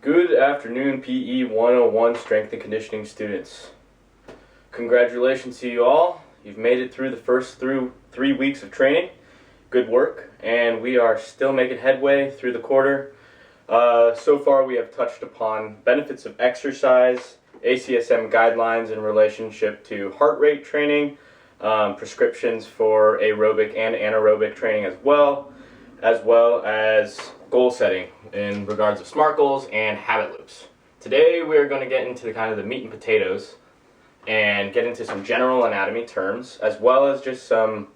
Good afternoon, PE 101 Strength and Conditioning students. Congratulations to you all. You've made it through the first 3 weeks of training. Good work, and we are still making headway through the quarter. So far we have touched upon benefits of exercise, ACSM guidelines in relationship to heart rate training, prescriptions for aerobic and anaerobic training as well as goal setting in regards of SMART goals and habit loops. Today we are going to get into the meat and potatoes and get into some general anatomy terms, as well as just some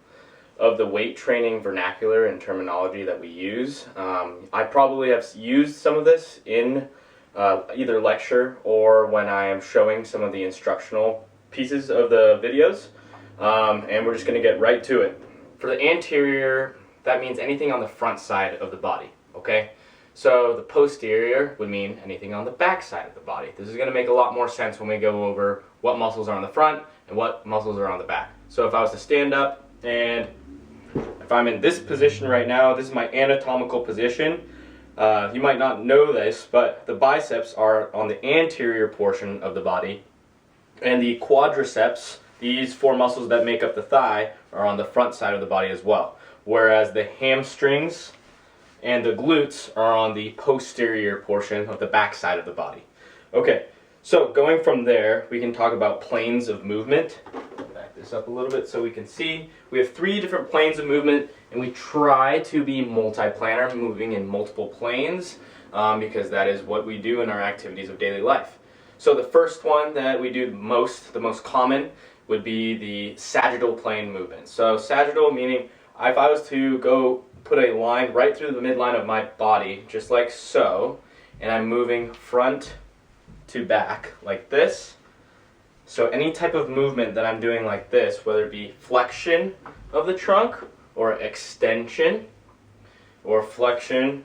of the weight training vernacular and terminology that we use. I probably have used some of this in either lecture or when I am showing some of the instructional pieces of the videos, and we're just going to get right to it. For the anterior, that means anything on the front side of the body, okay? So the posterior would mean anything on the back side of the body. This is going to make a lot more sense when we go over what muscles are on the front and what muscles are on the back. So if I was to stand up, and if I'm in this position right now, this is my anatomical position. You might not know this, but the biceps are on the anterior portion of the body, and the quadriceps, these 4 muscles that make up the thigh, are on the front side of the body as well. Whereas the hamstrings and the glutes are on the posterior portion of the back side of the body. Okay, so going from there, we can talk about planes of movement. Back this up a little bit so we can see. We have 3 different planes of movement, and we try to be multi-planar, moving in multiple planes, because that is what we do in our activities of daily life. So the first one that we do the most common, would be the sagittal plane movement. So sagittal meaning if I was to go put a line right through the midline of my body, just like so, and I'm moving front to back like this. So any type of movement that I'm doing like this, whether it be flexion of the trunk or extension, or flexion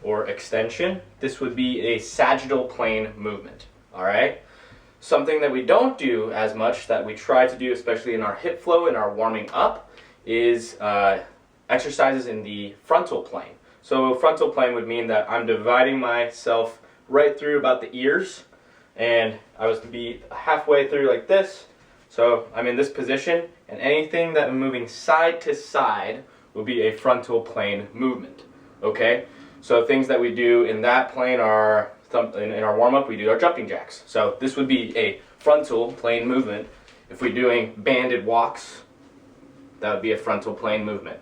or extension, this would be a sagittal plane movement, all right? Something that we don't do as much, that we try to do, especially in our hip flow and our warming up, is exercises in the frontal plane. So frontal plane would mean that I'm dividing myself right through about the ears, and I was to be halfway through like this. So I'm in this position, and anything that I'm moving side to side will be a frontal plane movement. Okay? So things that we do in that plane are, in our warm-up, we do our jumping jacks. So this would be a frontal plane movement. If we're doing banded walks, that would be a frontal plane movement.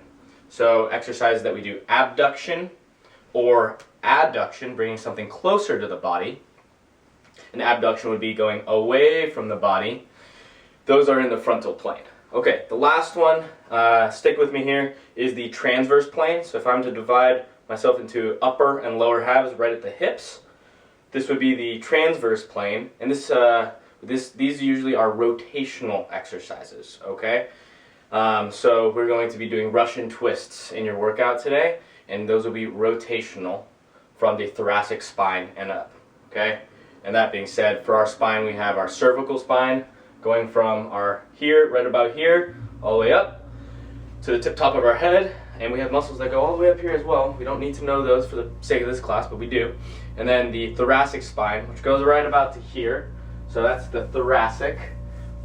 So exercises that we do abduction or adduction, bringing something closer to the body. An abduction would be going away from the body. Those are in the frontal plane. Okay, the last one, stick with me here, is the transverse plane. So if I'm to divide myself into upper and lower halves right at the hips, this would be the transverse plane, and these usually are rotational exercises, okay? So we're going to be doing Russian twists in your workout today, and those will be rotational from the thoracic spine and up, okay? And that being said, for our spine, we have our cervical spine going from our here, right about here, all the way up to the tip top of our head, and we have muscles that go all the way up here as well. We don't need to know those for the sake of this class, but we do. And then the thoracic spine, which goes right about to here, so that's the thoracic,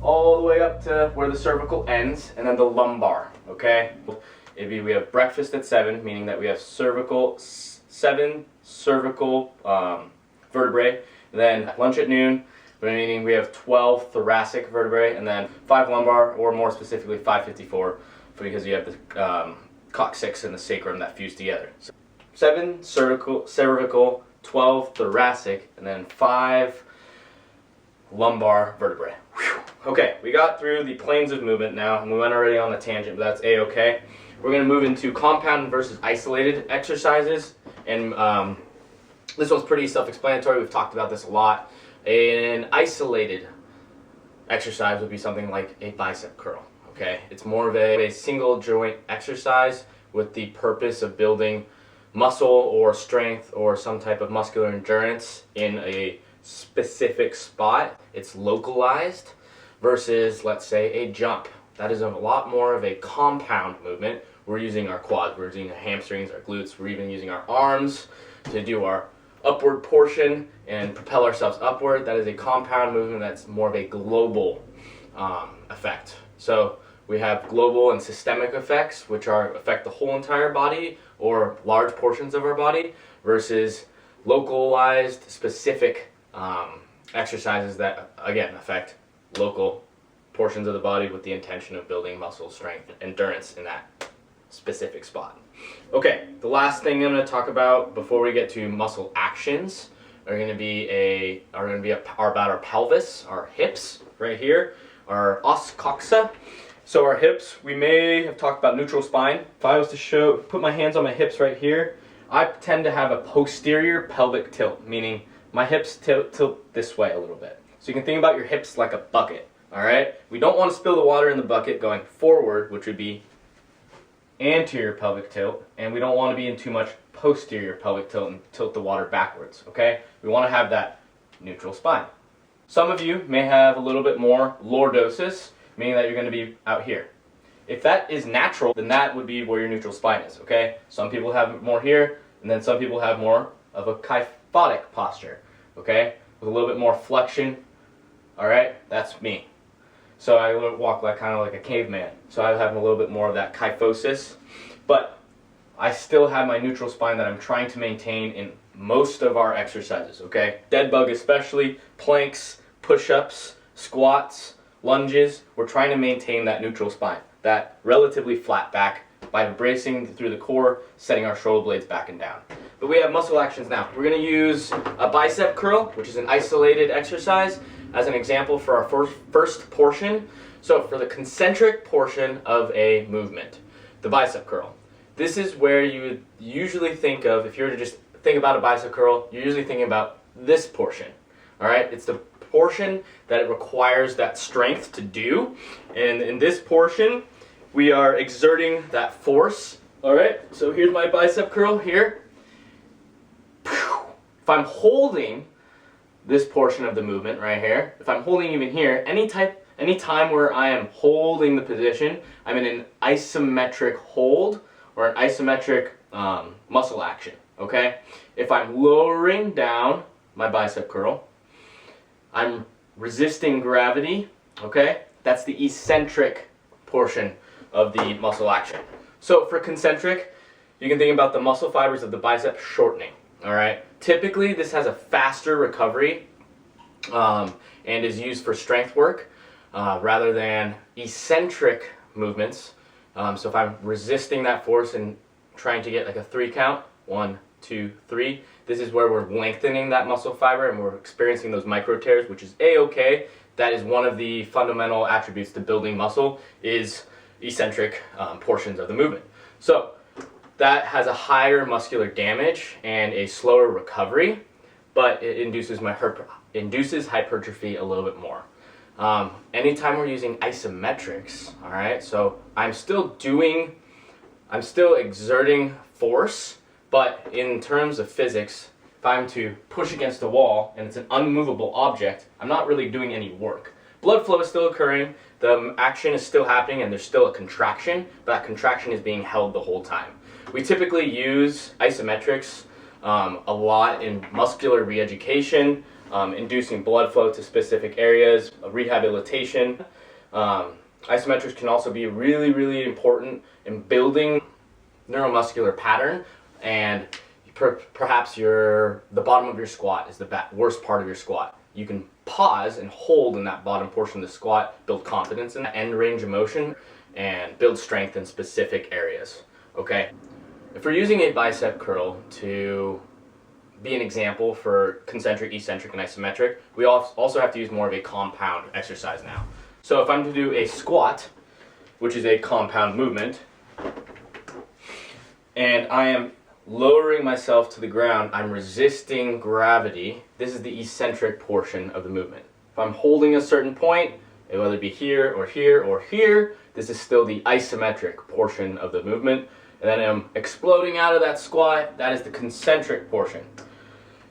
all the way up to where the cervical ends, and then the lumbar, okay? We have breakfast at 7, meaning that we have 7 cervical vertebrae, and then lunch at noon, meaning we have 12 thoracic vertebrae, and then 5 lumbar, or more specifically 554, because you have the coccyx and the sacrum that fuse together. So 7 cervical, 12 thoracic, and then 5 lumbar vertebrae. Whew. Okay, we got through the planes of movement now, and we went already on the tangent, but that's a-okay. We're going to move into compound versus isolated exercises, and this one's pretty self-explanatory. We've talked about this a lot. An isolated exercise would be something like a bicep curl, okay? It's more of a single joint exercise with the purpose of building muscle or strength or some type of muscular endurance in a specific spot. It's localized versus, let's say, a jump. That is a lot more of a compound movement. We're using our quads, we're using our hamstrings, our glutes, we're even using our arms to do our upward portion and propel ourselves upward. That is a compound movement that's more of a global effect. So we have global and systemic effects, which affect the whole entire body or large portions of our body, versus localized, specific exercises that, again, affect local portions of the body with the intention of building muscle strength, endurance in that specific spot. Okay, the last thing I'm going to talk about before we get to muscle actions are going to be about our pelvis, our hips right here, our os coxa. So our hips, we may have talked about neutral spine. If I was to put my hands on my hips right here, I tend to have a posterior pelvic tilt, meaning my hips tilt this way a little bit. So you can think about your hips like a bucket, all right? We don't want to spill the water in the bucket going forward, which would be anterior pelvic tilt, and we don't want to be in too much posterior pelvic tilt and tilt the water backwards, okay? We want to have that neutral spine. Some of you may have a little bit more lordosis, meaning that you're going to be out here. If that is natural, then that would be where your neutral spine is, okay? Some people have more here, and then some people have more of a kyphotic posture, okay? With a little bit more flexion, all right? That's me. So I walk kind of like a caveman. So I have a little bit more of that kyphosis, but I still have my neutral spine that I'm trying to maintain in most of our exercises, okay? Dead bug especially, planks, push-ups, squats, lunges. We're trying to maintain that neutral spine, that relatively flat back by bracing through the core, setting our shoulder blades back and down. But we have muscle actions now. We're going to use a bicep curl, which is an isolated exercise, as an example for our first portion. So for the concentric portion of a movement, the bicep curl. This is where you would usually think of, if you were to just think about a bicep curl, you're usually thinking about this portion. All right, it's the portion that it requires that strength to do. And in this portion, we are exerting that force. All right, so here's my bicep curl here. If I'm holding this portion of the movement right here, if I'm holding even here, any time where I am holding the position, I'm in an isometric hold or an isometric muscle action, okay? If I'm lowering down my bicep curl, I'm resisting gravity, okay? That's the eccentric portion of the muscle action. So for concentric, you can think about the muscle fibers of the bicep shortening, all right? Typically, this has a faster recovery and is used for strength work rather than eccentric movements. So if I'm resisting that force and trying to get like a 3 count, 1, 2, 3, this is where we're lengthening that muscle fiber and we're experiencing those micro tears, which is A-okay. That is one of the fundamental attributes to building muscle, is eccentric portions of the movement. So that has a higher muscular damage and a slower recovery, but it induces hypertrophy a little bit more. Anytime we're using isometrics, all right, so I'm still exerting force, but in terms of physics, if I'm to push against a wall and it's an unmovable object, I'm not really doing any work. Blood flow is still occurring, the action is still happening, and there's still a contraction, but that contraction is being held the whole time. We typically use isometrics a lot in muscular re-education, inducing blood flow to specific areas, rehabilitation. Isometrics can also be really, really important in building neuromuscular pattern, and perhaps the bottom of your squat is the worst part of your squat. You can pause and hold in that bottom portion of the squat, build confidence in the end range of motion, and build strength in specific areas. Okay, if we're using a bicep curl to be an example for concentric, eccentric, and isometric, we also have to use more of a compound exercise now. So if I'm to do a squat, which is a compound movement, and I am lowering myself to the ground, I'm resisting gravity. This is the eccentric portion of the movement. If I'm holding a certain point, whether it be here or here or here, this is still the isometric portion of the movement. And then I'm exploding out of that squat, that is the concentric portion.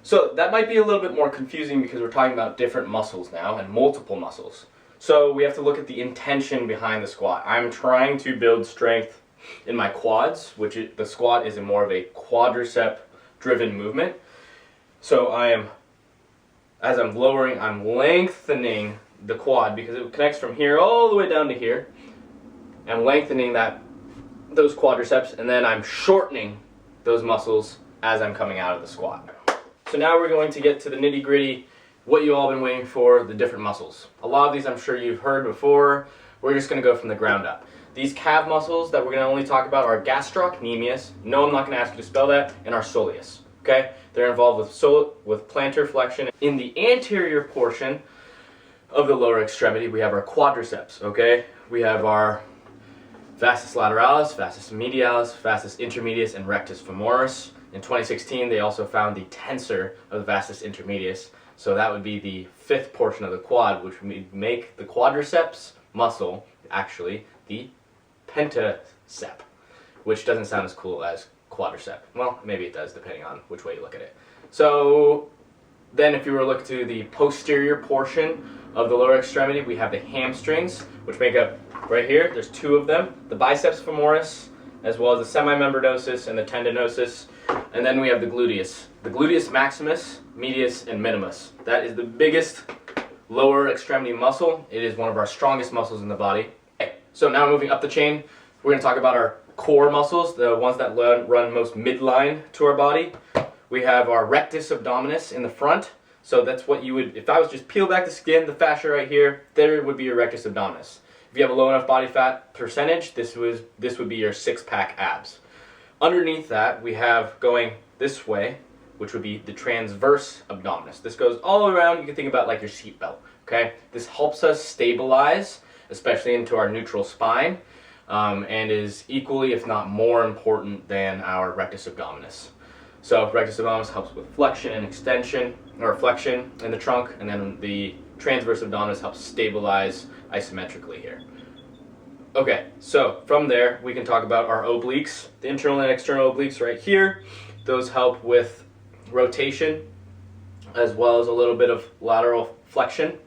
So that might be a little bit more confusing because we're talking about different muscles now and multiple muscles. So we have to look at the intention behind the squat. I'm trying to build strength in my quads, the squat is more of a quadricep driven movement. So as I'm lowering, I'm lengthening the quad because it connects from here all the way down to here. I'm lengthening those quadriceps, and then I'm shortening those muscles as I'm coming out of the squat. So now we're going to get to the nitty-gritty, what you all been waiting for, the different muscles. A lot of these I'm sure you've heard before. We're just going to go from the ground up. These calf muscles that we're going to only talk about are gastrocnemius. No, I'm not going to ask you to spell that, and our soleus. Okay? They're involved with plantar flexion. In the anterior portion of the lower extremity, we have our quadriceps. Okay? We have our vastus lateralis, vastus medialis, vastus intermedius, and rectus femoris. In 2016, they also found the tensor of the vastus intermedius. So that would be the fifth portion of the quad, which would make the quadriceps muscle actually the pentacep, which doesn't sound as cool as quadricep. Well, maybe it does, depending on which way you look at it. So then if you were to look to the posterior portion of the lower extremity, we have the hamstrings, which make up right here. There's two of them, the biceps femoris, as well as the semimembranosus and the tendinosus. And then we have the gluteus maximus, medius, and minimus. That is the biggest lower extremity muscle. It is one of our strongest muscles in the body. Okay, so now moving up the chain, we're going to talk about our core muscles, the ones that run most midline to our body. We have our rectus abdominis in the front. So that's what you would, if I was just peel back the skin, the fascia right here, there would be your rectus abdominis. If you have a low enough body fat percentage, this would be your six-pack abs. Underneath that, we have going this way, which would be the transverse abdominis. This goes all around. You can think about like your seatbelt. Okay, this helps us stabilize, especially into our neutral spine, and is equally, if not more important than our rectus abdominis. So rectus abdominis helps with flexion and extension, or flexion in the trunk, and then the transverse abdominis helps stabilize isometrically here. Okay, so from there we can talk about our obliques, the internal and external obliques right here. Those help with rotation as well as a little bit of lateral flexion.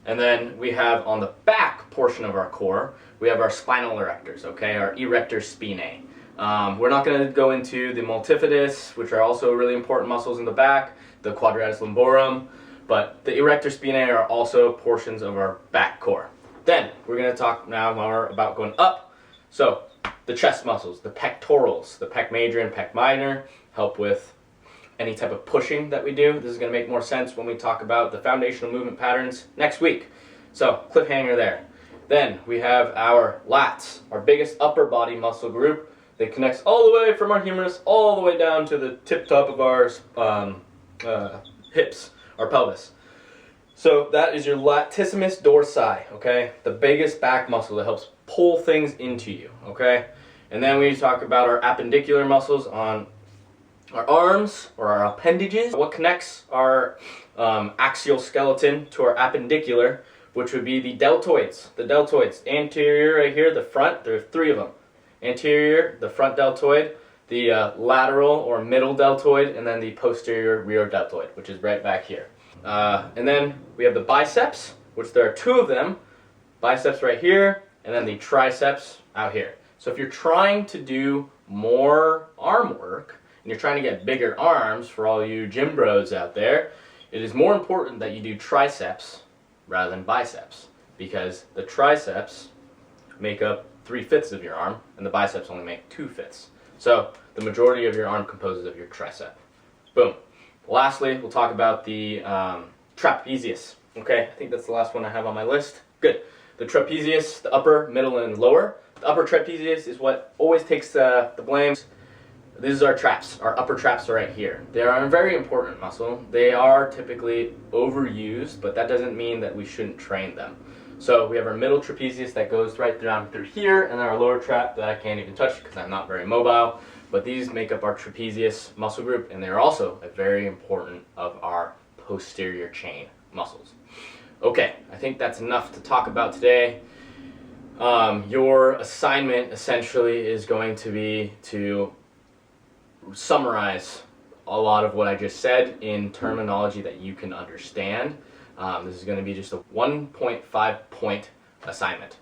And then we have on the back portion of our core, we have our spinal erectors, okay, our erector spinae. We're not going to go into the multifidus, which are also really important muscles in the back, the quadratus lumborum, but the erector spinae are also portions of our back core. Then we're going to talk now more about going up. So the chest muscles, the pectorals, the pec major and pec minor help with any type of pushing that we do. This is going to make more sense when we talk about the foundational movement patterns next week. So cliffhanger there. Then we have our lats, our biggest upper body muscle group. That connects all the way from our humerus all the way down to the tip top of our hips, our pelvis. So that is your latissimus dorsi, okay? The biggest back muscle that helps pull things into you, okay? And then we talk about our appendicular muscles on our arms or our appendages. What connects our axial skeleton to our appendicular, which would be the deltoids. The deltoids, anterior right here, the front, there are three of them. Anterior, the front deltoid, the lateral or middle deltoid, and then the posterior rear deltoid, which is right back here. And then we have the biceps, which there are two of them. Biceps right here, and then the triceps out here. So if you're trying to do more arm work, and you're trying to get bigger arms for all you gym bros out there, it is more important that you do triceps rather than biceps, because the triceps make up 3/5 of your arm, and the biceps only make 2/5. So the majority of your arm composes of your tricep. Boom. Lastly, we'll talk about the trapezius. Okay, I think that's the last one I have on my list. Good. The trapezius, the upper, middle, and lower. The upper trapezius is what always takes the blame. These are our traps. Our upper traps are right here. They are a very important muscle. They are typically overused, but that doesn't mean that we shouldn't train them. So we have our middle trapezius that goes right down through here, and then our lower trap that I can't even touch because I'm not very mobile. But these make up our trapezius muscle group, and they're also a very important of our posterior chain muscles. Okay, I think that's enough to talk about today. Your assignment essentially is going to be to summarize a lot of what I just said in terminology that you can understand. This is going to be just a 1.5 point assignment,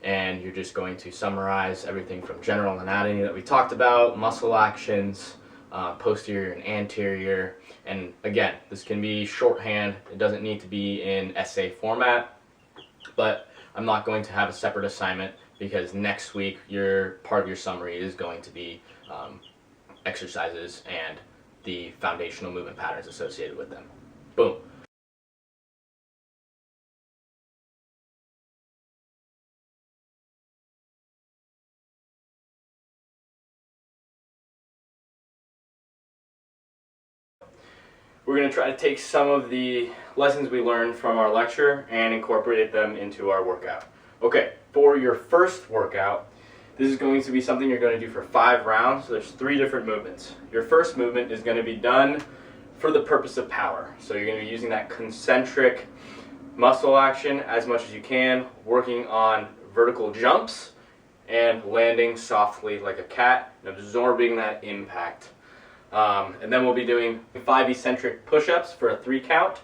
and you're just going to summarize everything from general anatomy that we talked about, muscle actions, posterior and anterior. And again, this can be shorthand. It doesn't need to be in essay format, but I'm not going to have a separate assignment because next week part of your summary is going to be exercises and the foundational movement patterns associated with them. Boom. We're going to try to take some of the lessons we learned from our lecture and incorporate them into our workout. Okay, for your first workout, this is going to be something you're going to do for 5 rounds. So there's 3 different movements. Your first movement is going to be done for the purpose of power. So you're going to be using that concentric muscle action as much as you can, working on vertical jumps and landing softly like a cat and absorbing that impact. And then we'll be doing 5 eccentric push-ups for a 3 count.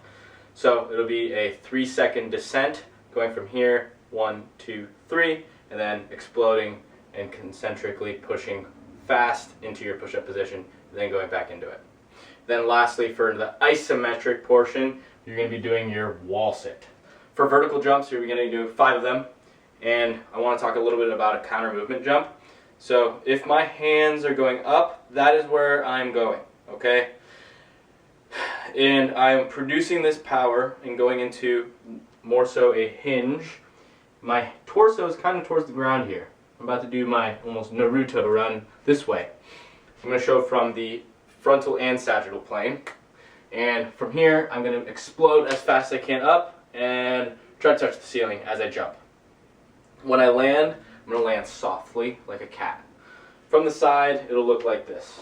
So it'll be a 3-second descent going from here, 1, 2, 3, and then exploding and concentrically pushing fast into your push-up position, and then going back into it. Then lastly, for the isometric portion, you're going to be doing your wall sit. For vertical jumps, you're going to do 5 of them, and I want to talk a little bit about a counter movement jump. So if my hands are going up, that is where I'm going, okay? And I'm producing this power and going into more so a hinge. My torso is kind of towards the ground here. I'm about to do my almost Naruto run this way. I'm going to show from the frontal and sagittal plane. And from here, I'm going to explode as fast as I can up and try to touch the ceiling as I jump. When I land, I'm going to land softly like a cat. From the side, it'll look like this.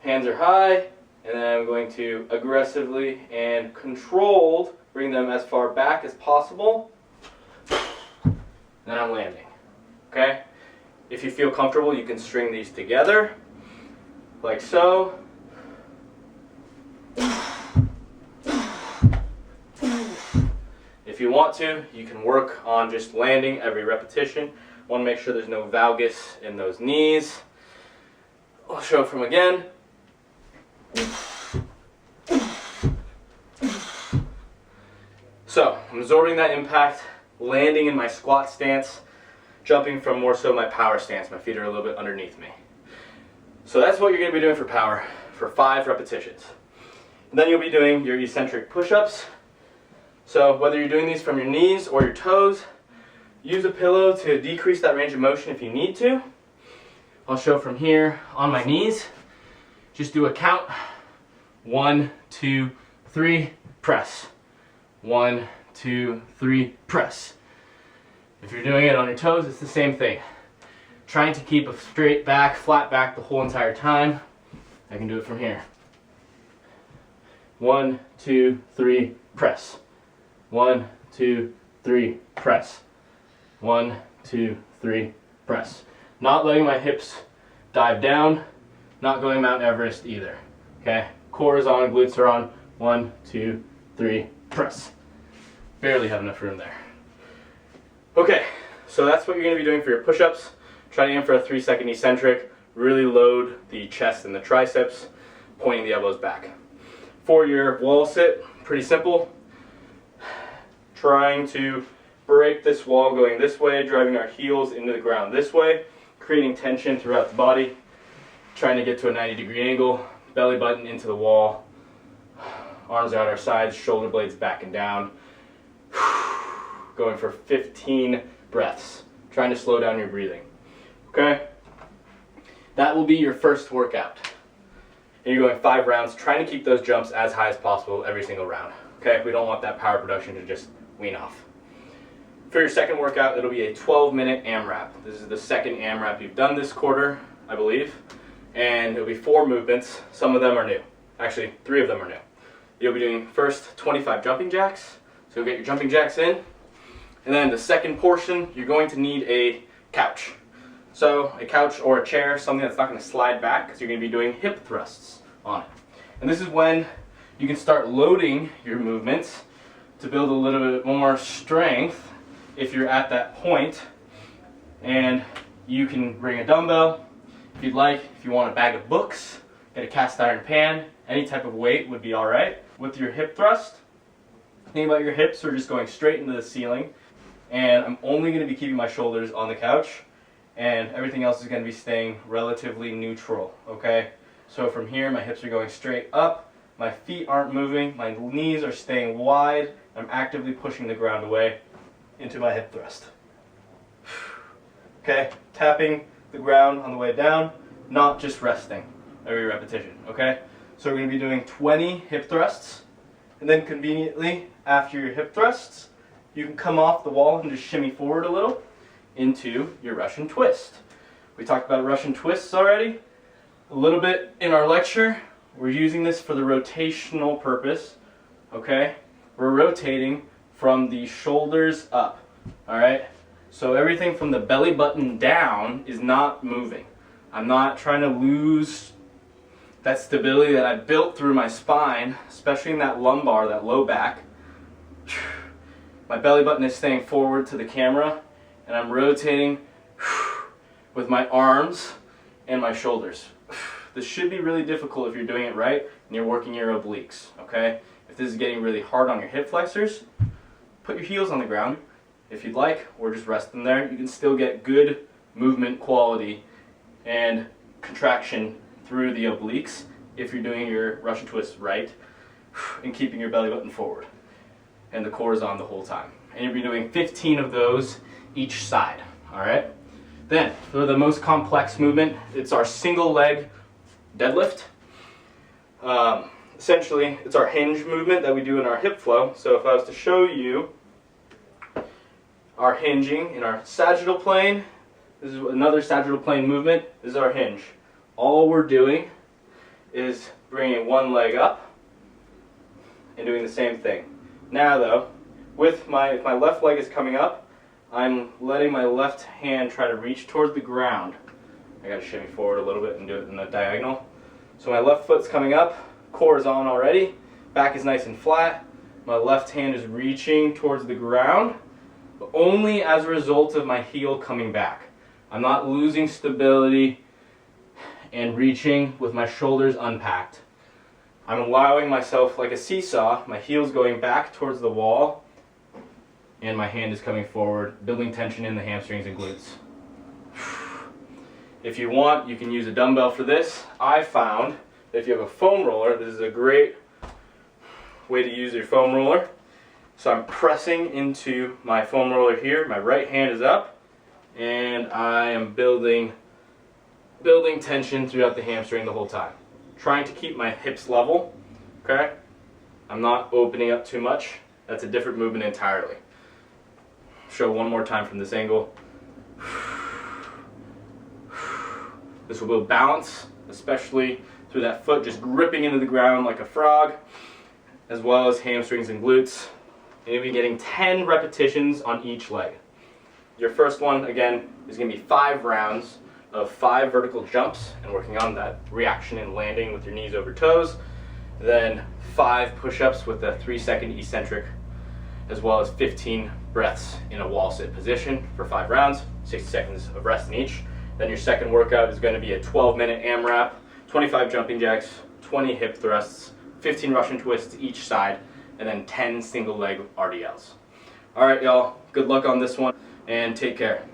Hands are high, and then I'm going to aggressively and controlled bring them as far back as possible. And then I'm landing. Okay? If you feel comfortable, you can string these together, like so. If you want to, you can work on just landing every repetition. Want to make sure there's no valgus in those knees. I'll show from again. So, I'm absorbing that impact, landing in my squat stance, jumping from more so my power stance. My feet are a little bit underneath me. So that's what you're going to be doing for power for 5 repetitions. And then you'll be doing your eccentric push-ups. So whether you're doing these from your knees or your toes, use a pillow to decrease that range of motion if you need to. I'll show from here on my knees. Just do a count. 1, 2, 3, press. 1, 2, 3, press. If you're doing it on your toes, it's the same thing. Trying to keep a straight back, flat back the whole entire time. I can do it from here. 1, 2, 3, press. 1, 2, 3, press. 1, 2, 3, press. Not letting my hips dive down, not going Mount Everest either. Okay? Core is on, glutes are on. 1, 2, 3, press. Barely have enough room there. Okay, so that's what you're going to be doing for your push-ups. Try to aim for a 3-second eccentric. Really load the chest and the triceps, pointing the elbows back. For your wall sit, pretty simple. Trying to break this wall going this way, driving our heels into the ground this way, creating tension throughout the body, trying to get to a 90-degree angle, belly button into the wall, arms out our sides, shoulder blades back and down, going for 15 breaths, trying to slow down your breathing. Okay? That will be your first workout. And you're going 5 rounds, trying to keep those jumps as high as possible every single round. Okay? We don't want that power production to just wean off. For your second workout, it'll be a 12-minute AMRAP. This is the second AMRAP you've done this quarter, I believe. And it'll be 4 movements. Some of them are new. Actually, 3 of them are new. You'll be doing first 25 jumping jacks. So you'll get your jumping jacks in. And then the second portion, you're going to need a couch. So a couch or a chair, something that's not going to slide back, because you're going to be doing hip thrusts on it. And this is when you can start loading your movements to build a little bit more strength if you're at that point. And you can bring a dumbbell if you'd like. If you want a bag of books get a cast iron pan, any type of weight would be alright. With your hip thrust, think about your hips are just going straight into the ceiling, and I'm only going to be keeping my shoulders on the couch, and everything else is going to be staying relatively neutral, okay? So from here, my hips are going straight up, my feet aren't moving, my knees are staying wide, I'm actively pushing the ground away into my hip thrust. Okay, tapping the ground on the way down, not just resting every repetition, okay? So we're going to be doing 20 hip thrusts, and then conveniently, after your hip thrusts, you can come off the wall and just shimmy forward a little into your Russian twist. We talked about Russian twists already a little bit in our lecture. We're using this for the rotational purpose, okay? We're rotating from the shoulders up, all right? So everything from the belly button down is not moving. I'm not trying to lose that stability that I built through my spine, especially in that lumbar, that low back. My belly button is staying forward to the camera, and I'm rotating with my arms and my shoulders. This should be really difficult if you're doing it right and you're working your obliques, okay? If this is getting really hard on your hip flexors, put your heels on the ground if you'd like, or just rest them there. You can still get good movement quality and contraction through the obliques if you're doing your Russian twist right and keeping your belly button forward and the core is on the whole time. And you'll be doing 15 of those each side, all right? Then, for the most complex movement, it's our single leg deadlift. Essentially, it's our hinge movement that we do in our hip flow. So if I was to show you our hinging in our sagittal plane, this is another sagittal plane movement, this is our hinge. All we're doing is bringing one leg up and doing the same thing. Now though, if my left leg is coming up, I'm letting my left hand try to reach towards the ground. I gotta shimmy forward a little bit and do it in the diagonal. So my left foot's coming up, core is on already, back is nice and flat, my left hand is reaching towards the ground, but only as a result of my heel coming back. I'm not losing stability and reaching with my shoulders unpacked. I'm allowing myself, like a seesaw, my heel's going back towards the wall, and my hand is coming forward, building tension in the hamstrings and glutes. If you want, you can use a dumbbell for this. I found that if you have a foam roller, this is a great way to use your foam roller. So I'm pressing into my foam roller here, my right hand is up, and I am building tension throughout the hamstring the whole time. Trying to keep my hips level, okay? I'm not opening up too much. That's a different movement entirely. Show one more time from this angle. This will build balance, especially through that foot just gripping into the ground like a frog, as well as hamstrings and glutes. And you'll be getting 10 repetitions on each leg. Your first one, again, is going to be 5 rounds of 5 vertical jumps and working on that reaction and landing with your knees over toes. Then 5 push-ups with a 3-second eccentric, as well as 15 breaths in a wall sit position for 5 rounds, 60 seconds of rest in each. Then your second workout is going to be a 12-minute AMRAP, 25 jumping jacks, 20 hip thrusts, 15 Russian twists each side, and then 10 single leg RDLs. All right, y'all, good luck on this one, and take care.